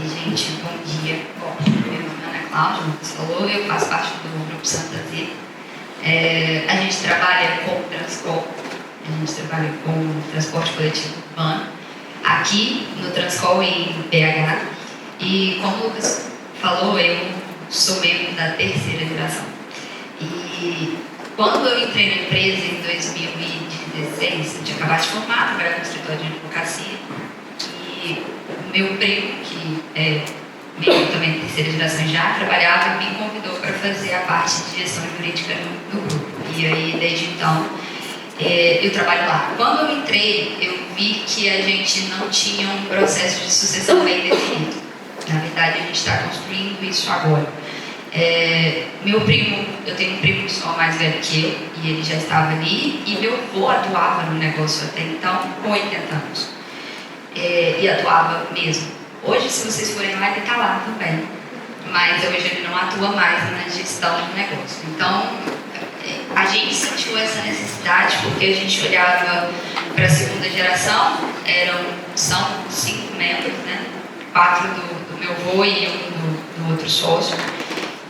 Gente, bom dia. Bom, meu nome é Ana Cláudia, como você falou, eu faço parte do Grupo Santander. A gente trabalha com Transcol, a gente trabalha com transporte coletivo urbano, aqui no Transcol em BH. E como o Lucas falou, eu sou membro da terceira geração. E quando eu entrei na empresa em 2016, eu tinha acabado de formar, trabalhava no escritório de advocacia. E o meu primo, que é membro também da terceira geração já, trabalhava e me convidou para fazer a parte de gestão jurídica no grupo. E aí, desde então, eu trabalho lá. Quando eu entrei, eu vi que a gente não tinha um processo de sucessão bem definido. Na verdade, a gente está construindo isso agora. Meu primo, eu tenho um primo só mais velho que eu, e ele já estava ali, e meu avô atuava no negócio até então com 80 anos. E atuava mesmo. Hoje, se vocês forem lá, ele está lá também. Mas hoje ele não atua mais na gestão do negócio. Então, a gente sentiu essa necessidade porque a gente olhava para a segunda geração, são 5 membros, né? 4 do meu avô e um do outro sócio.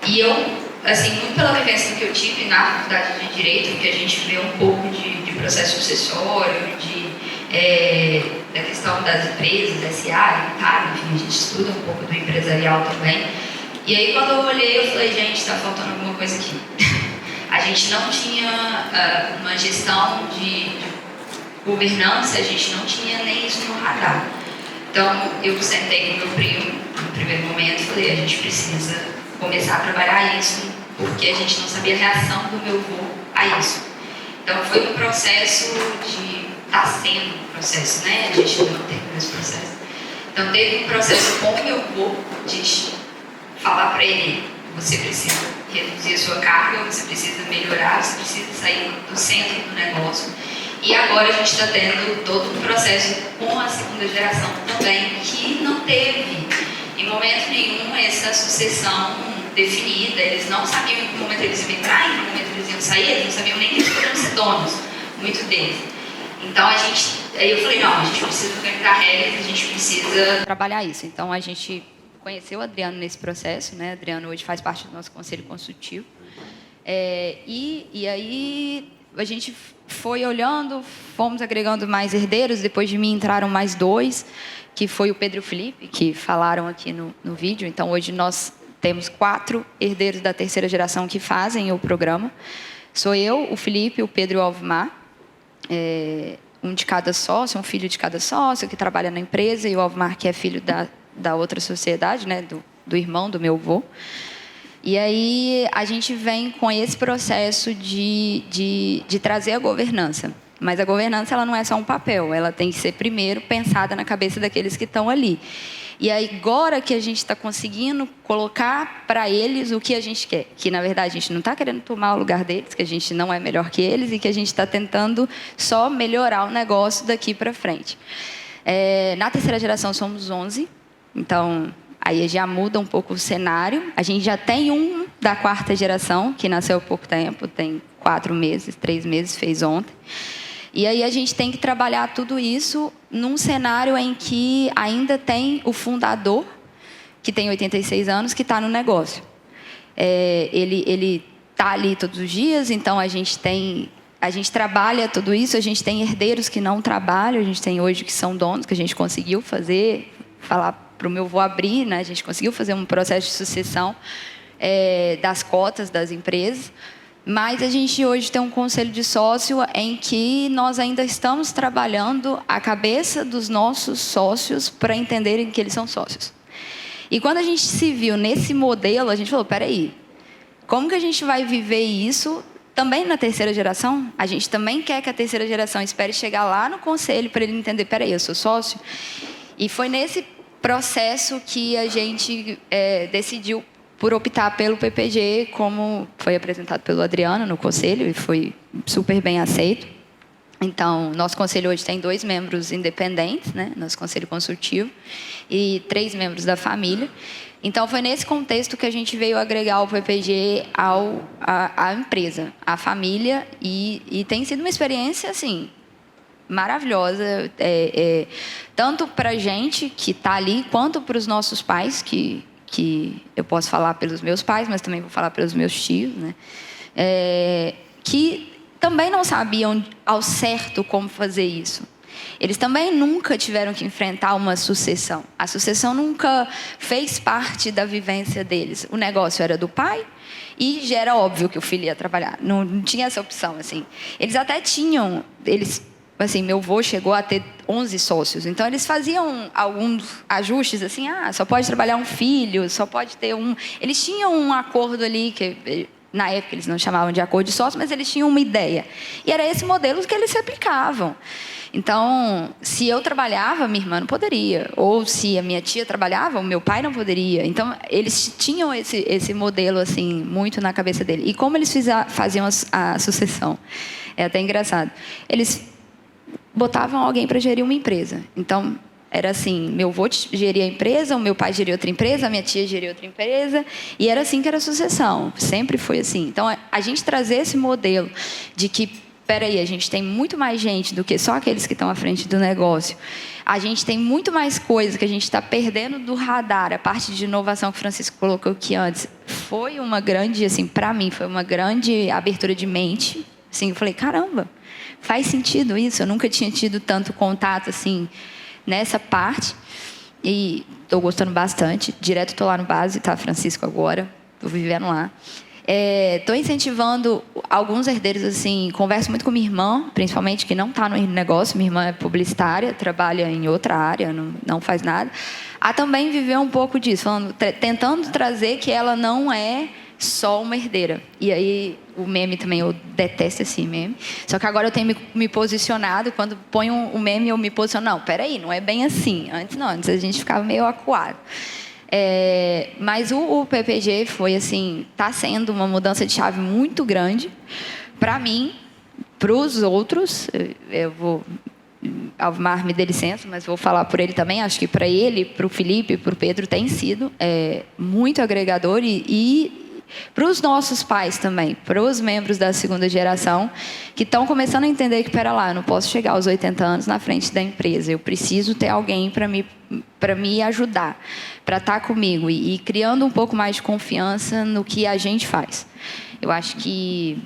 E eu, assim, muito pela vivência que eu tive na faculdade de Direito, que a gente vê um pouco de processo sucessório, da questão das empresas, SA, tá? Enfim, a gente estuda um pouco do empresarial também. E aí, quando eu olhei, eu falei, gente, está faltando alguma coisa aqui. A gente não tinha uma gestão de governança, a gente não tinha nem isso no radar. Então, eu sentei com meu primo, no primeiro momento, e falei, a gente precisa começar a trabalhar isso, porque a gente não sabia a reação do meu avô a isso. Então, foi um processo está sendo um processo, né? A gente não terminou esse processo. Então, teve um processo com o meu avô de falar para ele, você precisa reduzir a sua carga, você precisa melhorar, você precisa sair do centro do negócio. E agora a gente está tendo todo um processo com a segunda geração também, que não teve, em momento nenhum, essa sucessão definida. Eles não sabiam em que momento eles iam entrar, em que momento eles iam sair, eles não sabiam nem que eles poderiam ser donos, muito deles. Então, aí eu falei, não, a gente precisa organizar regras, a gente precisa trabalhar isso. Então, a gente conheceu o Adriano nesse processo, né? Adriano hoje faz parte do nosso conselho consultivo. E aí a gente foi olhando, fomos agregando mais herdeiros. Depois de mim entraram mais 2, que foi o Pedro e o Felipe, que falaram aqui no vídeo. Então, hoje nós temos 4 herdeiros da terceira geração que fazem o programa. Sou eu, o Felipe, o Pedro e o Alvimar. Um de cada sócio, um filho de cada sócio, que trabalha na empresa, e o Alvimar, que é filho da outra sociedade, né, do irmão do meu avô. E aí a gente vem com esse processo de trazer a governança. Mas a governança, ela não é só um papel, ela tem que ser primeiro pensada na cabeça daqueles que estão ali. E aí, agora que a gente está conseguindo colocar para eles o que a gente quer, que na verdade a gente não está querendo tomar o lugar deles, que a gente não é melhor que eles e que a gente está tentando só melhorar o negócio daqui para frente. Na terceira geração somos 11, então aí já muda um pouco o cenário. A gente já tem um da quarta geração, que nasceu há pouco tempo, tem 4 meses, 3 meses, fez ontem. E aí a gente tem que trabalhar tudo isso num cenário em que ainda tem o fundador, que tem 86 anos, que está no negócio. Ele está ali todos os dias, então a gente trabalha tudo isso, a gente tem herdeiros que não trabalham, a gente tem hoje que são donos, que a gente conseguiu falar para o meu avô abrir, né? A gente conseguiu fazer um processo de sucessão das cotas das empresas. Mas a gente hoje tem um conselho de sócio em que nós ainda estamos trabalhando a cabeça dos nossos sócios para entenderem que eles são sócios. E quando a gente se viu nesse modelo, a gente falou, peraí, como que a gente vai viver isso também na terceira geração? A gente também quer que a terceira geração espere chegar lá no conselho para ele entender, peraí, eu sou sócio? E foi nesse processo que a gente decidiu por optar pelo PPG, como foi apresentado pelo Adriano no conselho, e foi super bem aceito. Então, nosso conselho hoje tem 2 membros independentes, né? Nosso conselho consultivo, e 3 membros da família. Então, foi nesse contexto que a gente veio agregar o PPG à empresa, à família, e tem sido uma experiência, assim, maravilhosa, tanto para a gente que está ali, quanto para os nossos pais, que eu posso falar pelos meus pais, mas também vou falar pelos meus tios, né? Que também não sabiam ao certo como fazer isso. Eles também nunca tiveram que enfrentar uma sucessão. A sucessão nunca fez parte da vivência deles. O negócio era do pai e já era óbvio que o filho ia trabalhar. Não tinha essa opção, assim. Eles até tinham... Assim, meu avô chegou a ter 11 sócios. Então, eles faziam alguns ajustes, assim, só pode trabalhar um filho, só pode ter um... Eles tinham um acordo ali, que na época eles não chamavam de acordo de sócio, mas eles tinham uma ideia. E era esse modelo que eles se aplicavam. Então, se eu trabalhava, minha irmã não poderia. Ou se a minha tia trabalhava, o meu pai não poderia. Então, eles tinham esse modelo, assim, muito na cabeça dele. E como eles faziam a sucessão? É até engraçado. Eles botavam alguém para gerir uma empresa. Então, era assim, meu avô geria a empresa, o meu pai geria outra empresa, a minha tia geria outra empresa, e era assim que era a sucessão, sempre foi assim. Então, a gente trazer esse modelo de que, peraí, a gente tem muito mais gente do que só aqueles que estão à frente do negócio. A gente tem muito mais coisa que a gente está perdendo do radar. A parte de inovação que o Francisco colocou aqui antes foi uma grande, assim, para mim, foi uma grande abertura de mente. Assim, eu falei, caramba, faz sentido isso? Eu nunca tinha tido tanto contato, assim, nessa parte. E estou gostando bastante. Direto estou lá no base, tá, Francisco, agora. Estou vivendo lá. Estou incentivando alguns herdeiros, assim, converso muito com minha irmã, principalmente, que não está no negócio. Minha irmã é publicitária, trabalha em outra área, não faz nada. A também viver um pouco disso, tentando trazer que ela não é só uma herdeira. E aí, o meme também, eu detesto esse meme. Só que agora eu tenho me posicionado, quando ponho um meme, eu me posiciono. Não, peraí, não é bem assim. Antes a gente ficava meio acuado. Mas o PPG foi assim, está sendo uma mudança de chave muito grande para mim, para os outros. Eu vou, Alvimar me dê licença, mas vou falar por ele também. Acho que para ele, para o Felipe, para o Pedro tem sido muito agregador e para os nossos pais também, para os membros da segunda geração que estão começando a entender que, pera lá, eu não posso chegar aos 80 anos na frente da empresa, eu preciso ter alguém para me ajudar, para estar comigo e criando um pouco mais de confiança no que a gente faz. Eu acho que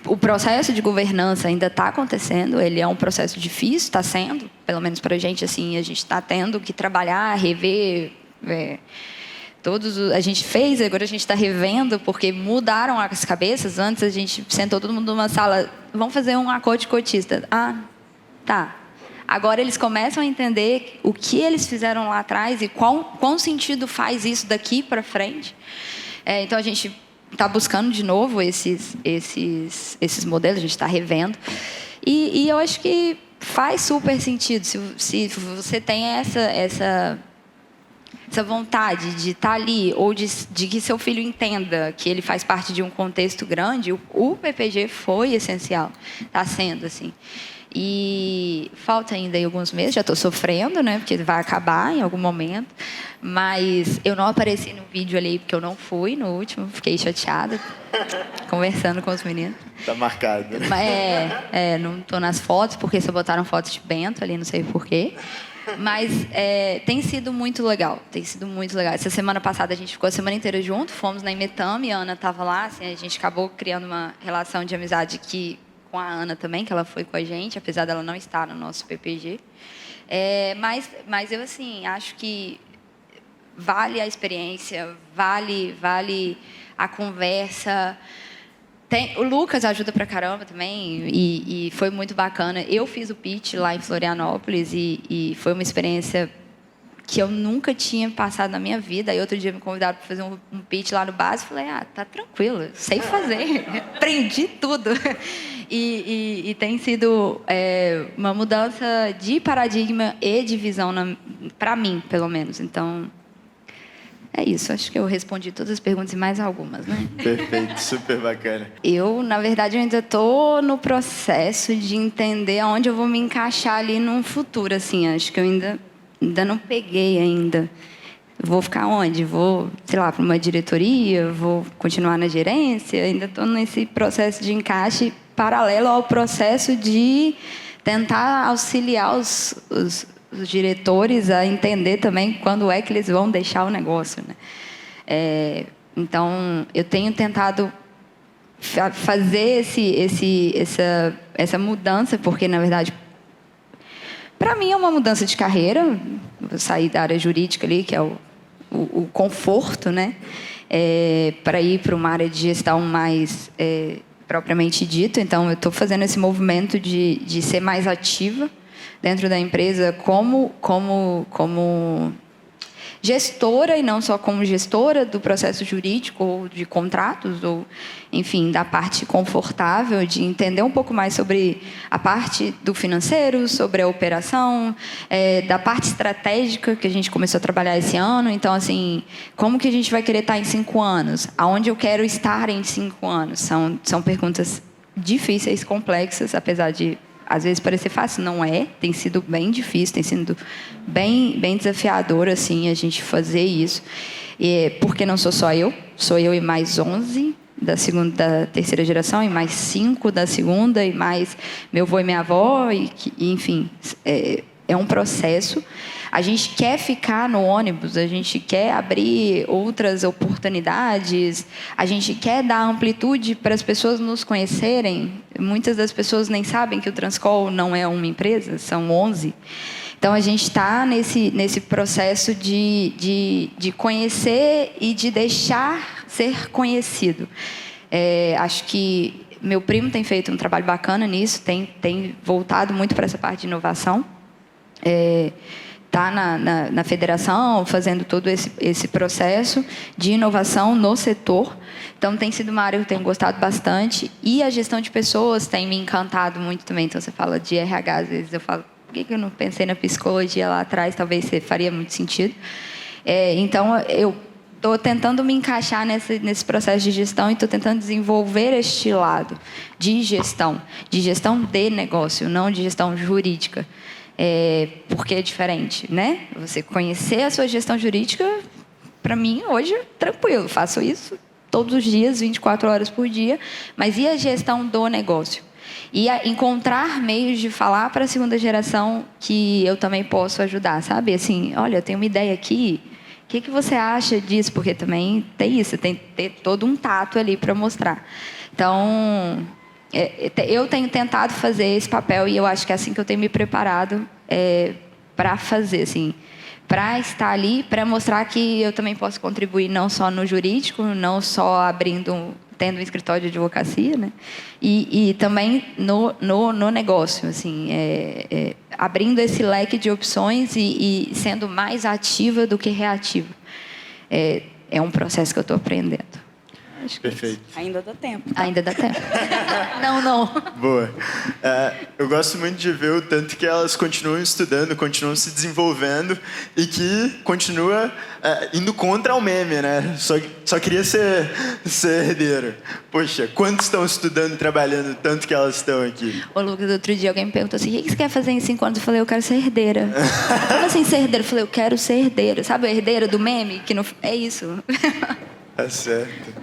o processo de governança ainda está acontecendo, ele é um processo difícil, está sendo, pelo menos para a gente, assim, a gente está tendo que trabalhar, rever... a gente fez, agora a gente está revendo, porque mudaram as cabeças. Antes a gente sentou todo mundo numa sala, vamos fazer um acordo de cotista. Tá. Agora eles começam a entender o que eles fizeram lá atrás e qual sentido faz isso daqui para frente. Então a gente está buscando de novo esses modelos, a gente está revendo. E eu acho que faz super sentido. Se você tem essa vontade de estar ali, ou de que seu filho entenda que ele faz parte de um contexto grande, o PPG foi essencial, está sendo assim. E falta ainda aí alguns meses, já estou sofrendo, né, porque vai acabar em algum momento, mas eu não apareci no vídeo ali, porque eu não fui no último, fiquei chateada, conversando com os meninos. Tá marcado. Não estou nas fotos, porque só botaram fotos de Bento ali, não sei porquê. Mas tem sido muito legal, Essa semana passada a gente ficou a semana inteira junto, fomos na Imetame, a Ana estava lá, assim, a gente acabou criando uma relação de amizade com a Ana também, que ela foi com a gente, apesar dela não estar no nosso PPG. Mas eu, assim, acho que vale a experiência, vale a conversa. O Lucas ajuda pra caramba também e foi muito bacana. Eu fiz o pitch lá em Florianópolis e foi uma experiência que eu nunca tinha passado na minha vida. Aí outro dia me convidaram para fazer um pitch lá no base. Falei, tá tranquilo, sei fazer. Aprendi tudo. E tem sido uma mudança de paradigma e de visão para mim, pelo menos. Então... é isso, acho que eu respondi todas as perguntas e mais algumas, né? Perfeito, super bacana. Na verdade, eu ainda estou no processo de entender aonde eu vou me encaixar ali num futuro, assim. Acho que eu ainda não peguei ainda. Vou ficar onde? Vou, sei lá, para uma diretoria? Vou continuar na gerência? Ainda estou nesse processo de encaixe paralelo ao processo de tentar auxiliar os diretores a entender também quando é que eles vão deixar o negócio, né? Então, eu tenho tentado fazer essa mudança, porque, na verdade, para mim é uma mudança de carreira. Vou sair da área jurídica ali, que é o conforto, né? Para ir para uma área de gestão mais propriamente dito. Então, eu estou fazendo esse movimento de ser mais ativa dentro da empresa como gestora, e não só como gestora do processo jurídico ou de contratos, ou, enfim, da parte confortável, de entender um pouco mais sobre a parte do financeiro, sobre a operação, da parte estratégica que a gente começou a trabalhar esse ano. Então, assim, como que a gente vai querer estar em 5 anos? Aonde eu quero estar em 5 anos? São perguntas difíceis, complexas, apesar de às vezes parecer fácil, não é. Tem sido bem difícil, tem sido bem desafiador, assim, a gente fazer isso. Porque não sou só eu, sou eu e mais 11 da terceira geração, e mais 5 da segunda, e mais meu avô e minha avó, enfim, é um processo. A gente quer ficar no ônibus, a gente quer abrir outras oportunidades, a gente quer dar amplitude para as pessoas nos conhecerem. Muitas das pessoas nem sabem que o Transcol não é uma empresa, são 11. Então, a gente está nesse processo de conhecer e de deixar ser conhecido. Acho que meu primo tem feito um trabalho bacana nisso, tem voltado muito para essa parte de inovação. Está na federação, fazendo todo esse processo de inovação no setor. Então, tem sido uma área que eu tenho gostado bastante. E a gestão de pessoas tem me encantado muito também. Então, você fala de RH, às vezes eu falo, por que eu não pensei na psicologia lá atrás? Talvez faria muito sentido. Então, eu estou tentando me encaixar nesse processo de gestão, e estou tentando desenvolver este lado de gestão de negócio, não de gestão jurídica. Porque é diferente, né? Você conhecer a sua gestão jurídica, para mim, hoje, tranquilo. Faço isso todos os dias, 24 horas por dia. Mas e a gestão do negócio? E encontrar meios de falar para a segunda geração que eu também posso ajudar, sabe? Assim, olha, eu tenho uma ideia aqui. O que você acha disso? Porque também tem isso, tem que ter todo um tato ali para mostrar. Então, eu tenho tentado fazer esse papel, e eu acho que é assim que eu tenho me preparado para fazer, assim, para estar ali, para mostrar que eu também posso contribuir não só no jurídico, não só tendo um escritório de advocacia, né? E também no negócio, assim, abrindo esse leque de opções e sendo mais ativa do que reativa. É um processo que eu estou aprendendo. Perfeito. Ainda dá tempo. Tá? Ainda dá tempo. Não. Boa. Eu gosto muito de ver o tanto que elas continuam estudando, continuam se desenvolvendo, e que continua indo contra o meme, né? Só queria ser herdeiro. Poxa, quantos estão estudando, trabalhando tanto que elas estão aqui? Ô, Lucas, outro dia alguém me perguntou assim, o que você quer fazer em 5 anos? Eu falei, eu quero ser herdeira. Como assim ser herdeira? Eu falei, eu quero ser herdeira. Sabe a herdeira do meme? Que não... É isso. Tá certo.